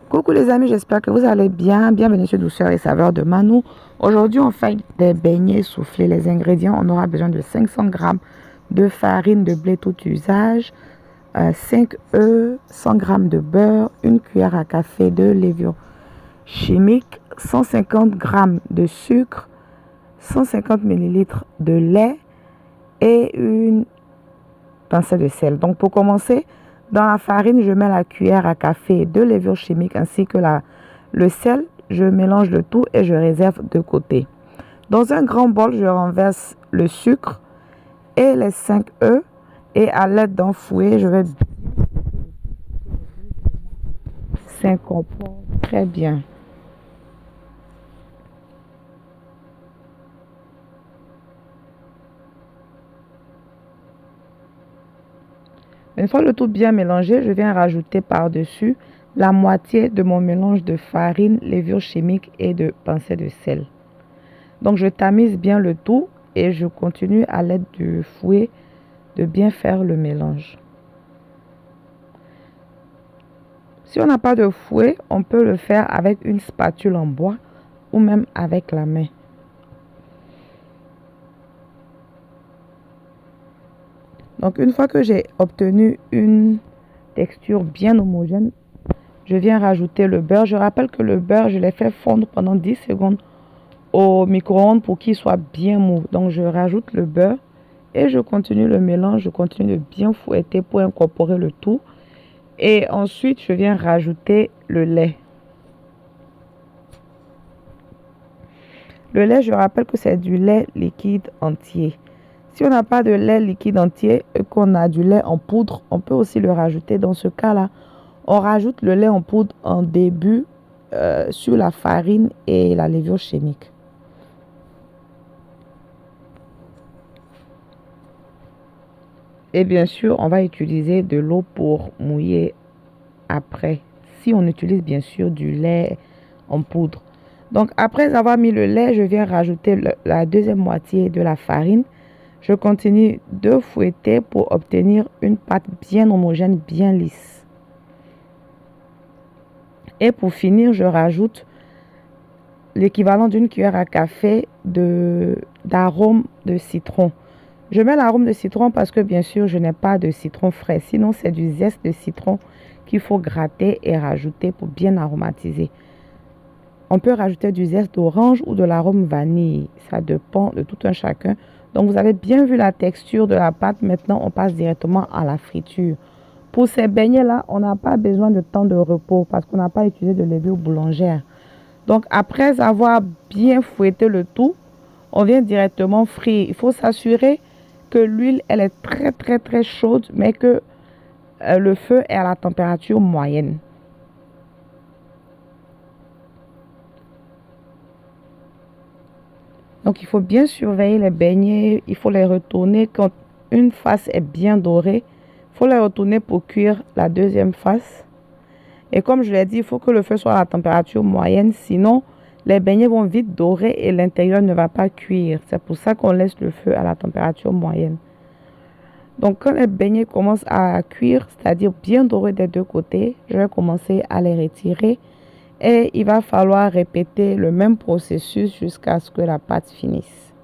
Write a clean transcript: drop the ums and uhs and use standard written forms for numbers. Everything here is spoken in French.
Coucou les amis, j'espère que vous allez bien. Bienvenue sur Douceur et Saveur de Manou. Aujourd'hui, on fait des beignets soufflés. Les ingrédients, on aura besoin de 500 g de farine de blé tout usage, 5 œufs, 100 g de beurre, une cuillère à café de levure chimique, 150 g de sucre, 150 ml de lait et une pincée de sel. Donc pour commencer, dans la farine, je mets la cuillère à café de levure chimique ainsi que le sel. Je mélange le tout et je réserve de côté. Dans un grand bol, je renverse le sucre et les 5 œufs et à l'aide d'un fouet, je vais s'incorporer très bien. Une fois le tout bien mélangé, je viens rajouter par-dessus la moitié de mon mélange de farine, levure chimique et de pincée de sel. Donc je tamise bien le tout et je continue à l'aide du fouet de bien faire le mélange. Si on n'a pas de fouet, on peut le faire avec une spatule en bois ou même avec la main. Donc une fois que j'ai obtenu une texture bien homogène, je viens rajouter le beurre. Je rappelle que le beurre, je l'ai fait fondre pendant 10 secondes au micro-ondes pour qu'il soit bien mou. Donc je rajoute le beurre et je continue le mélange. Je continue de bien fouetter pour incorporer le tout. Et ensuite, je viens rajouter le lait. Le lait, je rappelle que c'est du lait liquide entier. Si on n'a pas de lait liquide entier et qu'on a du lait en poudre, on peut aussi le rajouter. Dans ce cas-là, on rajoute le lait en poudre en début sur la farine et la levure chimique. Et bien sûr, on va utiliser de l'eau pour mouiller après. Si on utilise bien sûr du lait en poudre. Donc après avoir mis le lait, je viens rajouter la deuxième moitié de la farine. Je continue de fouetter pour obtenir une pâte bien homogène, bien lisse. Et pour finir, je rajoute l'équivalent d'une cuillère à café d'arôme de citron. Je mets l'arôme de citron parce que bien sûr, je n'ai pas de citron frais. Sinon, c'est du zeste de citron qu'il faut gratter et rajouter pour bien aromatiser. On peut rajouter du zeste d'orange ou de l'arôme vanille. Ça dépend de tout un chacun. Donc, vous avez bien vu la texture de la pâte. Maintenant, on passe directement à la friture. Pour ces beignets-là, on n'a pas besoin de temps de repos parce qu'on n'a pas utilisé de levure boulangère. Donc, après avoir bien fouetté le tout, on vient directement frire. Il faut s'assurer que l'huile, elle est très chaude, mais que le feu est à la température moyenne. Donc, il faut bien surveiller les beignets. Il faut les retourner quand une face est bien dorée. Il faut les retourner pour cuire la deuxième face. Et comme je l'ai dit, il faut que le feu soit à la température moyenne. Sinon, les beignets vont vite dorer et l'intérieur ne va pas cuire. C'est pour ça qu'on laisse le feu à la température moyenne. Donc, quand les beignets commencent à cuire, c'est-à-dire bien dorés des deux côtés, je vais commencer à les retirer. Et il va falloir répéter le même processus jusqu'à ce que la pâte finisse.